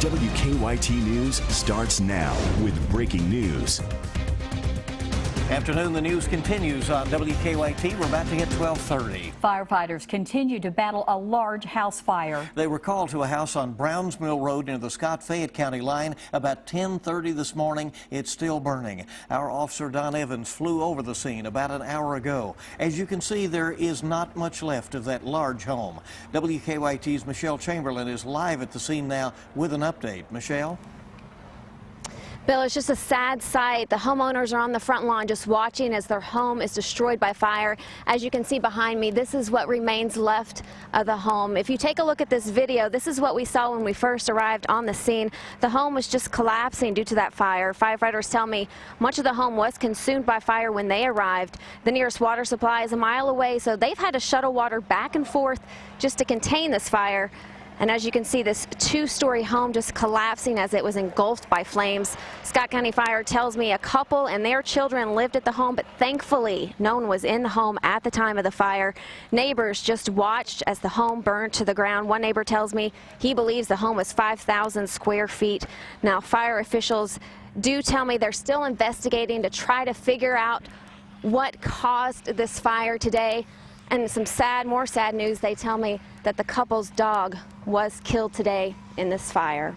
WKYT News starts now with breaking news. Afternoon, the news continues on WKYT. We're about to hit 12:30. Firefighters continue to battle a large house fire. They were called to a house on Browns Mill Road near the Scott-Fayette County line about 10:30 this morning. It's still burning. Our officer Don Evans flew over the scene about an hour ago. As you can see, there is not much left of that large home. WKYT's Michelle Chamberlain is live at the scene now with an update. Michelle? Bill, it's just a sad sight. The homeowners are on the front lawn just watching as their home is destroyed by fire. As you can see behind me, this is what remains left of the home. If you take a look at this video, this is what we saw when we first arrived on the scene. The home was just collapsing due to that fire. Firefighters tell me much of the home was consumed by fire when they arrived. The nearest water supply is a mile away, so they've had to shuttle water back and forth just to contain this fire. And as you can see, this two-story home just collapsing as it was engulfed by flames. Scott County Fire tells me a couple and their children lived at the home, but thankfully no one was in the home at the time of the fire. Neighbors just watched as the home burned to the ground. One neighbor tells me he believes the home was 5,000 square feet. Now, fire officials do tell me they're still investigating to try to figure out what caused this fire today. And some more sad news, they tell me that the couple's dog was killed today in this fire.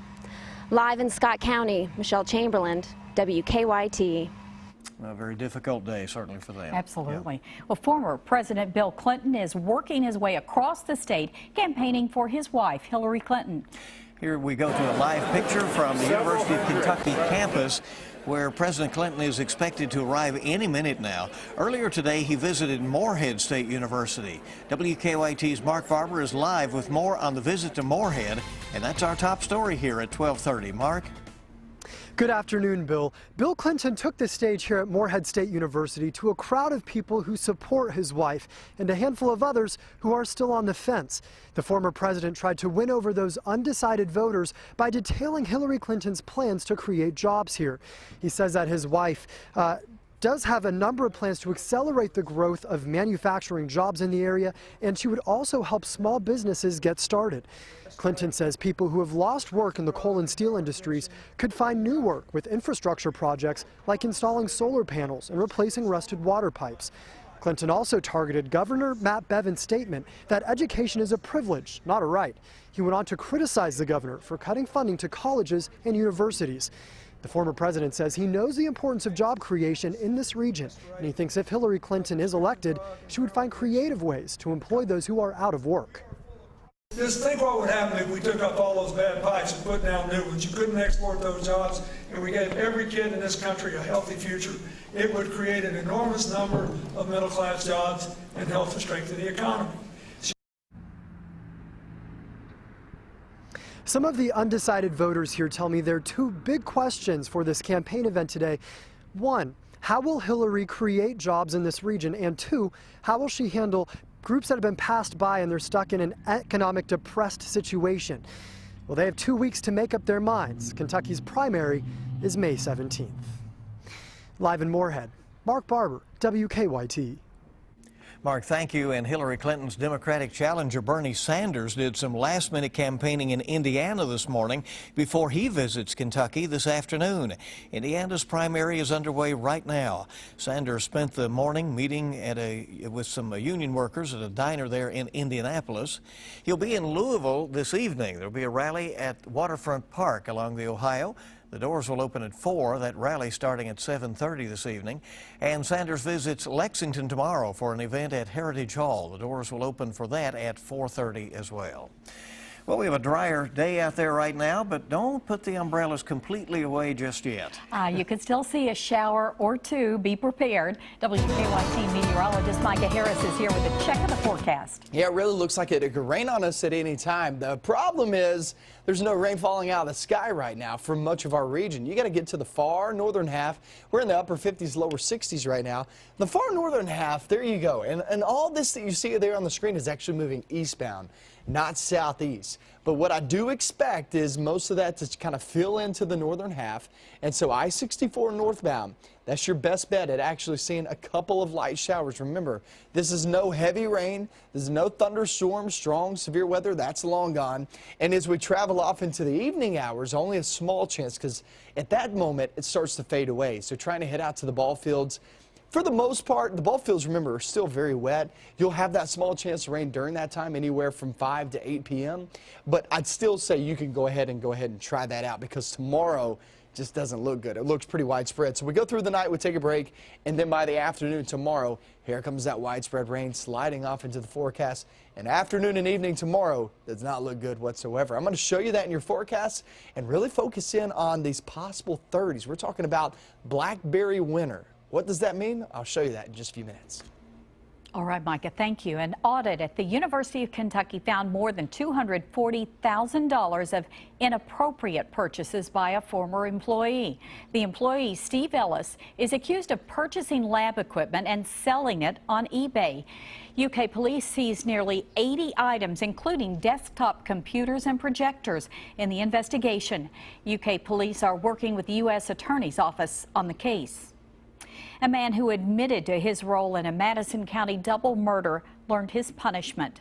Live in Scott County, Michelle Chamberlain, WKYT. A very difficult day, certainly, for them. Absolutely. Yeah. Well, former President Bill Clinton is working his way across the state, campaigning for his wife, Hillary Clinton. Here we go to a live picture from the University of Kentucky campus, where President Clinton is expected to arrive any minute now. Earlier today, he visited Morehead State University. WKYT's Mark Barber is live with more on the visit to Morehead, and that's our top story here at 12:30. Mark? Good afternoon, Bill. Bill Clinton took the stage here at Morehead State University to a crowd of people who support his wife and a handful of others who are still on the fence. The former president tried to win over those undecided voters by detailing Hillary Clinton's plans to create jobs here. He says that his wife does have a number of plans to accelerate the growth of manufacturing jobs in the area, and she would also help small businesses get started. Clinton says people who have lost work in the coal and steel industries could find new work with infrastructure projects like installing solar panels and replacing rusted water pipes. Clinton also targeted Governor Matt Bevin's statement that education is a privilege, not a right. He went on to criticize the governor for cutting funding to colleges and universities. The former president says he knows the importance of job creation in this region, and he thinks if Hillary Clinton is elected, she would find creative ways to employ those who are out of work. Just think what would happen if we took up all those bad pipes and put down new ones. You couldn't export those jobs, and we gave every kid in this country a healthy future. It would create an enormous number of middle-class jobs and help to strengthen the economy. Some of the undecided voters here tell me there are two big questions for this campaign event today. One, how will Hillary create jobs in this region? And two, how will she handle groups that have been passed by and they're stuck in an economic depressed situation? Well, they have 2 weeks to make up their minds. Kentucky's primary is May 17th. Live in Morehead, Mark Barber, WKYT. Mark, thank you. And Hillary Clinton's Democratic challenger Bernie Sanders did some last-minute campaigning in Indiana this morning before he visits Kentucky this afternoon. Indiana's primary is underway right now. Sanders spent the morning meeting with some union workers at a diner there in Indianapolis. He'll be in Louisville this evening. There'll be a rally at Waterfront Park along the Ohio. The doors will open at 4, that rally starting at 7:30 this evening. And Sanders visits Lexington tomorrow for an event at Heritage Hall. The doors will open for that at 4:30 as well. Well, we have a drier day out there right now, but don't put the umbrellas completely away just yet. You can still see a shower or two. Be prepared. WKYT meteorologist Micah Harris is here with a check of the forecast. Yeah, it really looks like it could rain on us at any time. The problem is there's no rain falling out of the sky right now for much of our region. You got to get to the far northern half. We're in the upper 50s, lower 60s right now. The far northern half, there you go. And all this that you see there on the screen is actually moving eastbound. not southeast. But what I do expect is most of that to kind of fill into the northern half. And so I-64 northbound, that's your best bet at actually seeing a couple of light showers. Remember, this is no heavy rain. This is no thunderstorms, strong, severe weather. That's long gone. And as we travel off into the evening hours, only a small chance because at that moment it starts to fade away. So trying to head out to the ball fields. For the most part, the ball fields, remember, are still very wet. You'll have that small chance of rain during that time, anywhere from 5 to 8 p.m. But I'd still say you can go ahead and try that out because tomorrow just doesn't look good. It looks pretty widespread. So we go through the night, we take a break, and then by the afternoon tomorrow, here comes that widespread rain sliding off into the forecast. And afternoon and evening tomorrow does not look good whatsoever. I'm going to show you that in your forecast and really focus in on these possible 30s. We're talking about blackberry winter. What does that mean? I'll show you that in just a few minutes. All right, Micah, thank you. An audit at the University of Kentucky found more than $240,000 of inappropriate purchases by a former employee. The employee, Steve Ellis, is accused of purchasing lab equipment and selling it on eBay. UK police seized nearly 80 items, including desktop computers and projectors, in the investigation. UK police are working with the U.S. Attorney's Office on the case. A man who admitted to his role in a Madison County double murder learned his punishment.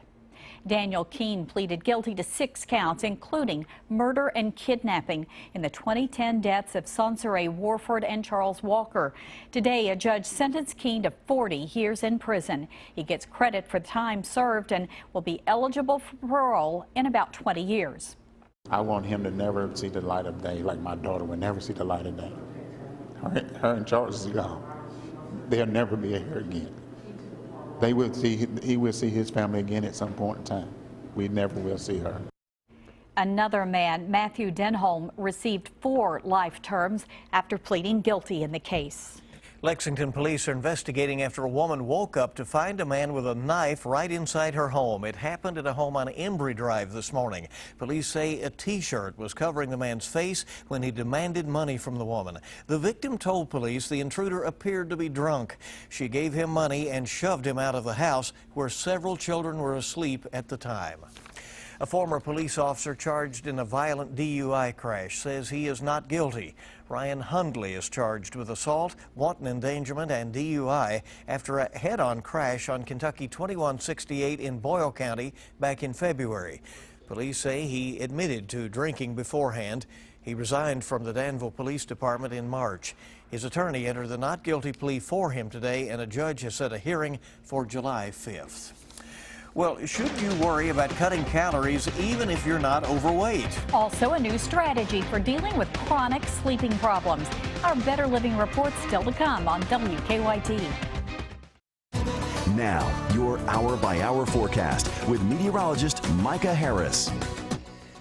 Daniel Keene pleaded guilty to 6 counts, including murder and kidnapping, in the 2010 deaths of Sonsere Warford and Charles Walker. Today, a judge sentenced Keene to 40 years in prison. He gets credit for the time served and will be eligible for parole in about 20 years. I want him to never see the light of day, like my daughter would never see the light of day. Her and Charles is gone. They'll never be here again. He will see his family again at some point in time. We never will see her. Another man, Matthew Denholm, received 4 life terms after pleading guilty in the case. Lexington police are investigating after a woman woke up to find a man with a knife right inside her home. It happened at a home on Embry Drive this morning. Police say a T-shirt was covering the man's face when he demanded money from the woman. The victim told police the intruder appeared to be drunk. She gave him money and shoved him out of the house, where several children were asleep at the time. A former police officer charged in a violent DUI crash says he is not guilty. Ryan Hundley is charged with assault, wanton endangerment, and DUI after a head-on crash on Kentucky 2168 in Boyle County back in February. Police say he admitted to drinking beforehand. He resigned from the Danville Police Department in March. His attorney entered the not guilty plea for him today, and a judge has set a hearing for July 5th. Well, should you worry about cutting calories even if you're not overweight? Also, a new strategy for dealing with chronic sleeping problems. Our Better Living report still to come on WKYT. Now, your hour-by-hour forecast with meteorologist Micah Harris.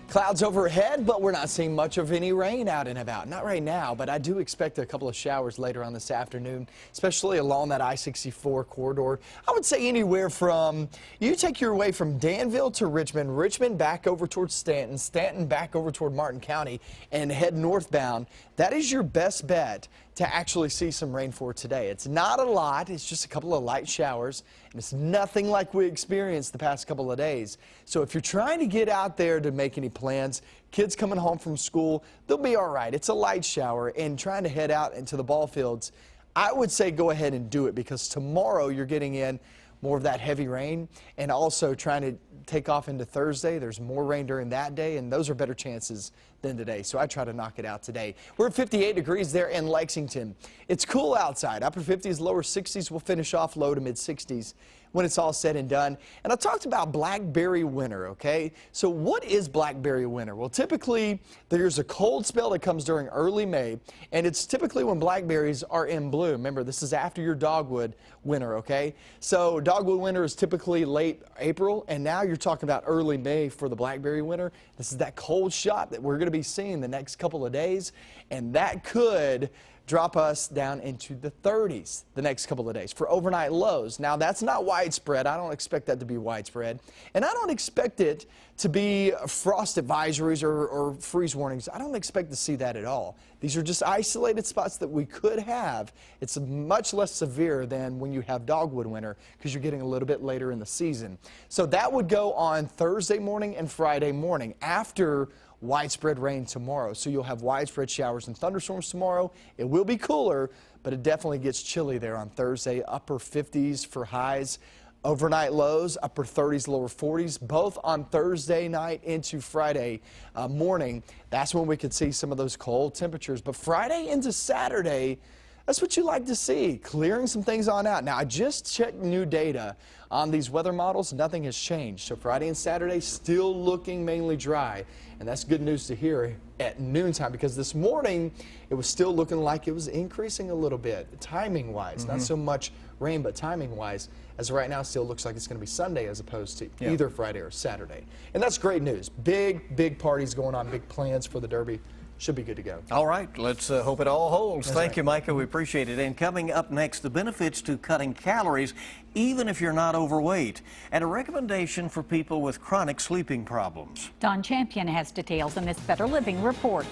Clouds overhead, but we're not seeing much of any rain out and about. Not right now, but I do expect a couple of showers later on this afternoon, especially along that I-64 corridor. I would say anywhere from, you take your way from Danville to Richmond, Richmond back over towards Stanton, Stanton back over toward Martin County, and head northbound. That is your best bet to actually see some rain for today. It's not a lot, it's just a couple of light showers, and it's nothing like we experienced the past couple of days. So if you're trying to get out there to make any plans, kids coming home from school, they'll be all right. It's a light shower, and trying to head out into the ball fields, I would say go ahead and do it, because tomorrow you're getting in more of that heavy rain, and also trying to take off into Thursday. There's more rain during that day, and those are better chances than today. So I try to knock it out today. We're at 58 degrees there in Lexington. It's cool outside. Upper 50s, lower 60s. We'll finish off low to mid 60s when it's all said and done. And I talked about blackberry winter, okay? So what is blackberry winter? Well, typically there's a cold spell that comes during early May, and it's typically when blackberries are in bloom. Remember, this is after your dogwood winter, okay? So dogwood winter is typically late April, and now you're talking about early May for the blackberry winter. This is that cold shot that we're going to be seeing the next couple of days, and that could drop us down into the 30s the next couple of days for overnight lows. Now, that's not widespread. I don't expect that to be widespread. And I don't expect it to be frost advisories or freeze warnings. I don't expect to see that at all. These are just isolated spots that we could have. It's much less severe than when you have dogwood winter because you're getting a little bit later in the season. So that would go on Thursday morning and Friday morning after widespread rain tomorrow. So you'll have widespread showers and thunderstorms tomorrow. It will be cooler, but it definitely gets chilly there on Thursday. Upper 50s for highs. Overnight lows, upper 30s, lower 40s, both on Thursday night into Friday morning. That's when we could see some of those cold temperatures. But Friday into Saturday, that's what you like to see, clearing some things on out. Now, I just checked new data on these weather models. Nothing has changed. So Friday and Saturday still looking mainly dry. And that's good news to hear at noontime because this morning it was still looking like it was increasing a little bit, timing-wise. Not so much rain, but timing-wise. As of right now, still looks like it's going to be Sunday as opposed to either Friday or Saturday. And that's great news. Big parties going on, big plans for the Derby. Should be good to go. All right, let's hope it all holds. That's Thank right. you, Micah. We appreciate it. And coming up next, the benefits to cutting calories, even if you're not overweight, and a recommendation for people with chronic sleeping problems. Don Champion has details in this Better Living report.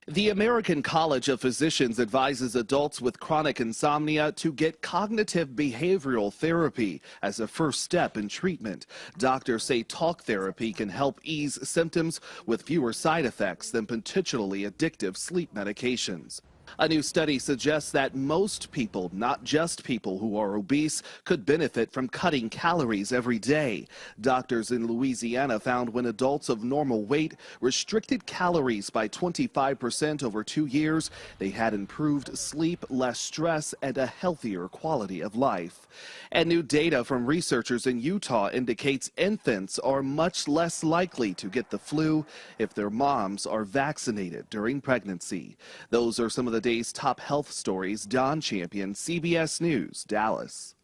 The American College of Physicians advises adults with chronic insomnia to get cognitive behavioral therapy as a first step in treatment. Doctors say talk therapy can help ease symptoms with fewer side effects than potentially addictive sleep medications. A new study suggests that most people, not just people who are obese, could benefit from cutting calories every day. Doctors in Louisiana found when adults of normal weight restricted calories by 25% over 2 years, they had improved sleep, less stress, and a healthier quality of life. And new data from researchers in Utah indicates infants are much less likely to get the flu if their moms are vaccinated during pregnancy. Those are some of the day's top health stories. Don Champion, CBS News, Dallas.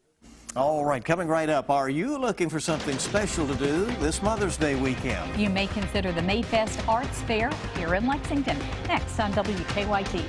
All right, coming right up, are you looking for something special to do this Mother's Day weekend? You may consider the Mayfest Arts Fair here in Lexington. Next on WKYT.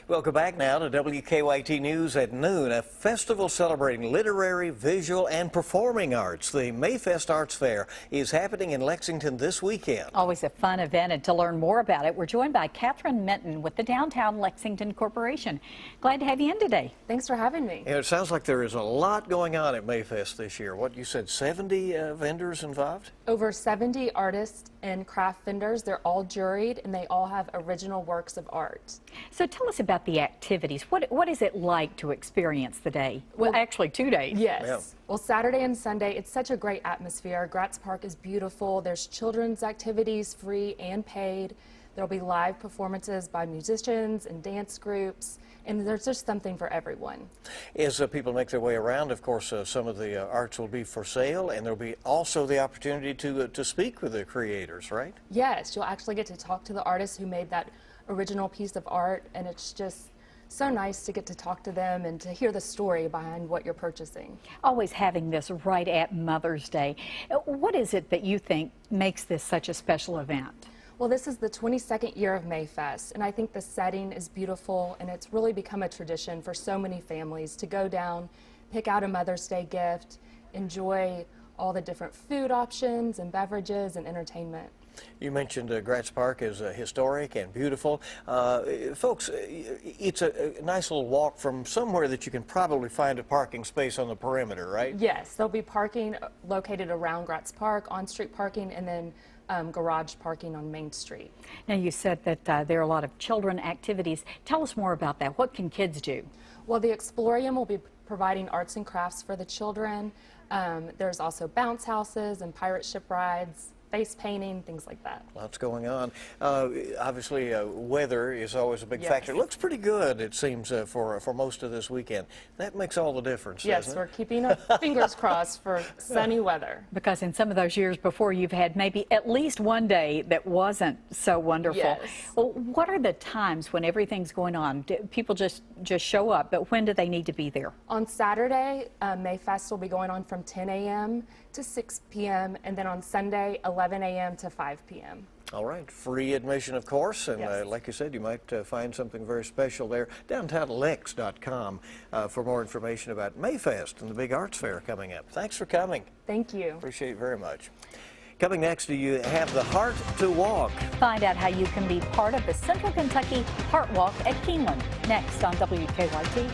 Welcome back now to WKYT News at noon, a festival celebrating literary, visual, and performing arts. The Mayfest Arts Fair is happening in Lexington this weekend. Always a fun event, and to learn more about it, we're joined by Catherine Minton with the Downtown Lexington Corporation. Glad to have you in today. Thanks for having me. It sounds like there is a lot going on at Mayfest this year. What, you said 70 vendors involved? Over 70 artists and craft vendors. They're all juried, and they all have original works of art. So tell us about the activities. What is it like to experience the day? Well, actually 2 days. Yes. Yeah. Well, Saturday and Sunday, it's such a great atmosphere. Gratz Park is beautiful. There's children's activities, free and paid. There'll be live performances by musicians and dance groups, and there's just something for everyone. As people make their way around, of course, some of the arts will be for sale, and there'll be also the opportunity to speak with the creators, right? Yes, you'll actually get to talk to the artists who made that original piece of art, and it's just so nice to get to talk to them and to hear the story behind what you're purchasing. Always having this right at Mother's Day. What is it that you think makes this such a special event? Well, this is the 22nd year of Mayfest, and I think the setting is beautiful, and it's really become a tradition for so many families to go down, pick out a Mother's Day gift, enjoy all the different food options and beverages and entertainment. You mentioned Gratz Park is historic and beautiful. Folks, it's a nice little walk from somewhere that you can probably find a parking space on the perimeter, right? Yes, there'll be parking located around Gratz Park, on-street parking, and then garage parking on Main Street. Now, you said that there are a lot of children activities. Tell us more about that. What can kids do? Well, the Explorium will be providing arts and crafts for the children. There's also bounce houses and pirate ship rides, face painting, things like that. Lots going on. Obviously, weather is always a big Yes. factor. It looks pretty good, it seems, for most of this weekend. That makes all the difference, Yes, doesn't it? we're keeping our fingers crossed for sunny weather. Because in some of those years before, you've had maybe at least one day that wasn't so wonderful. Yes. Well, what are the times when everything's going on? Do people just show up, but when do they need to be there? On Saturday, Mayfest will be going on from 10 a.m. to 6 p.m. and then on Sunday, 11 a.m. to 5 p.m. All right, free admission, of course, and Yes. like you said, you might find something very special there. DowntownLex.com for more information about Mayfest and the big arts fair coming up. Thanks for coming. Thank you. Appreciate it very much. Coming next, do you have the heart to walk? Find out how you can be part of the Central Kentucky Heart Walk at Keeneland. Next on WKYT.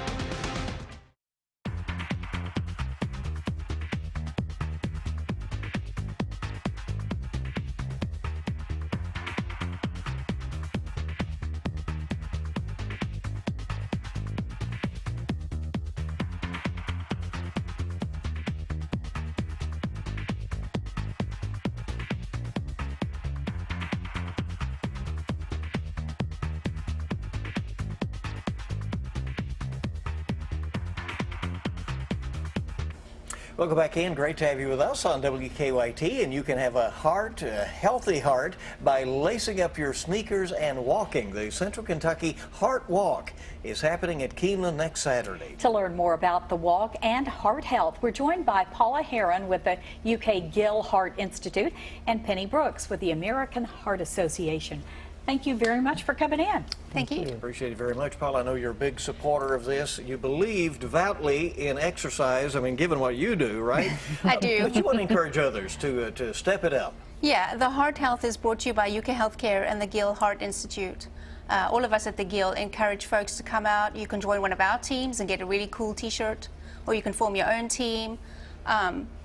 Welcome back in. Great to have you with us on WKYT, and you can have a healthy heart, by lacing up your sneakers and walking. The Central Kentucky Heart Walk is happening at Keeneland next Saturday. To learn more about the walk and heart health, we're joined by Paula Heron with the UK Gill Heart Institute and Penny Brooks with the American Heart Association. Thank you very much for coming in. Thank you. Appreciate it very much, Paul. I know you're a big supporter of this. You believe devoutly in exercise. I mean, given what you do, right? I do. But you want to encourage others to step it up. Yeah, the Heart Health is brought to you by UK Healthcare and the Gill Heart Institute. All of us at the Gill encourage folks to come out. You can join one of our teams and get a really cool t-shirt, or you can form your own team.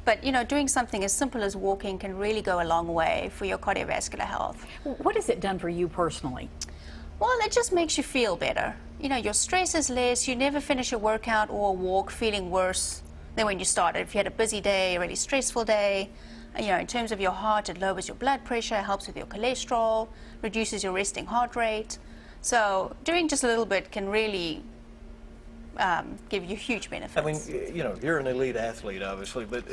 But, you know, doing something as simple as walking can really go a long way for your cardiovascular health. What has it done for you personally? Well, it just makes you feel better. You know, your stress is less. You never finish a workout or a walk feeling worse than when you started. If you had a busy day, a really stressful day, you know, in terms of your heart, it lowers your blood pressure, helps with your cholesterol, reduces your resting heart rate. So doing just a little bit can really give you huge benefits. I mean, you know, you're an elite athlete, obviously, but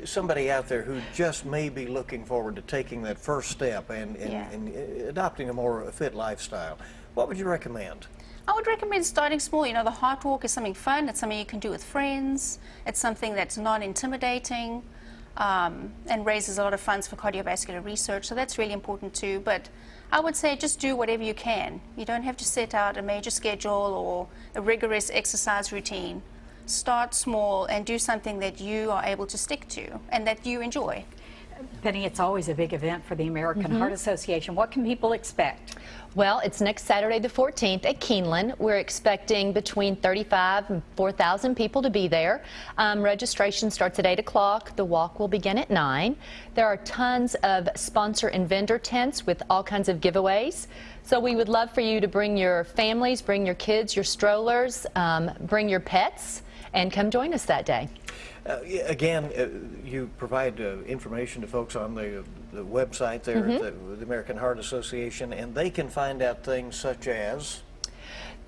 somebody out there who just may be looking forward to taking that first step and adopting a more fit lifestyle, what would you recommend? I would recommend starting small. You know, the Heart Walk is something fun. It's something you can do with friends. It's something that's non-intimidating and raises a lot of funds for cardiovascular research. So that's really important too. But I would say just do whatever you can. You don't have to set out a major schedule or a rigorous exercise routine. Start small and do something that you are able to stick to and that you enjoy. Penny, it's always a big event for the American Heart Association. What can people expect? Well, it's next Saturday the 14th at Keeneland. We're expecting between 35 and 4,000 people to be there. Registration starts at 8 o'clock. The walk will begin at 9. There are tons of sponsor and vendor tents with all kinds of giveaways. So we would love for you to bring your families, bring your kids, your strollers, bring your pets, and come join us that day. Again, you provide information to folks on the website there at the American Heart Association, and they can find out things such as...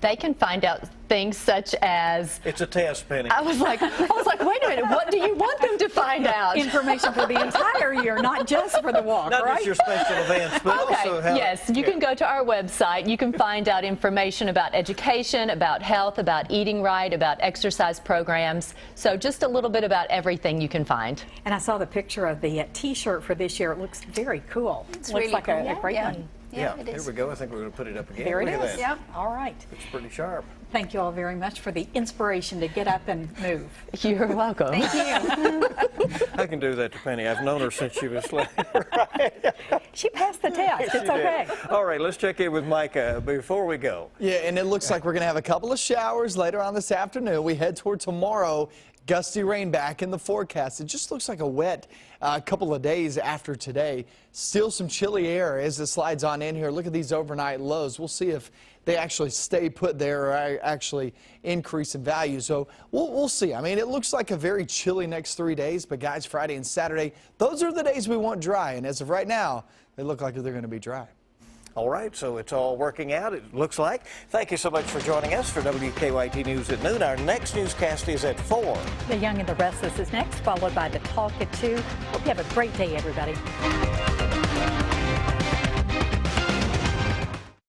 They can find out things such as... It's a test, Penny. I was like, wait a minute, what do you want them to find out? Information for the entire year, not just for the walk, not right? just your special events, but also how... Yes, you can go to our website. You can find out information about education, about health, about eating right, about exercise programs. So just a little bit about everything you can find. And I saw the picture of the t-shirt for this year. It looks very cool. It's looks really like cool. a great one. Yeah, it here is. we go. I think we're going to put it up again. There it Look at is. that. Yep. All right. It's pretty sharp. Thank you all very much for the inspiration to get up and move. You're welcome. Thank you. I can do that to Penny. I've known her since she was like... She passed the test. It's okay. All right, let's check in with Micah before we go. Yeah, and it looks like we're going to have a couple of showers later on this afternoon. We head toward tomorrow. Gusty rain back in the forecast. It just looks like a wet couple of days after today. Still some chilly air as it slides on in here. Look at these overnight lows. We'll see if they actually stay put there or actually increase in value. So we'll see. I mean, it looks like a very chilly next 3 days, but guys, Friday and Saturday, those are the days we want dry. And as of right now, they look like they're going to be dry. All right, so it's all working out, it looks like. Thank you so much for joining us for WKYT News at noon. Our next newscast is at 4. The Young and the Restless is next, followed by the Talk at 2. Hope you have a great day, everybody.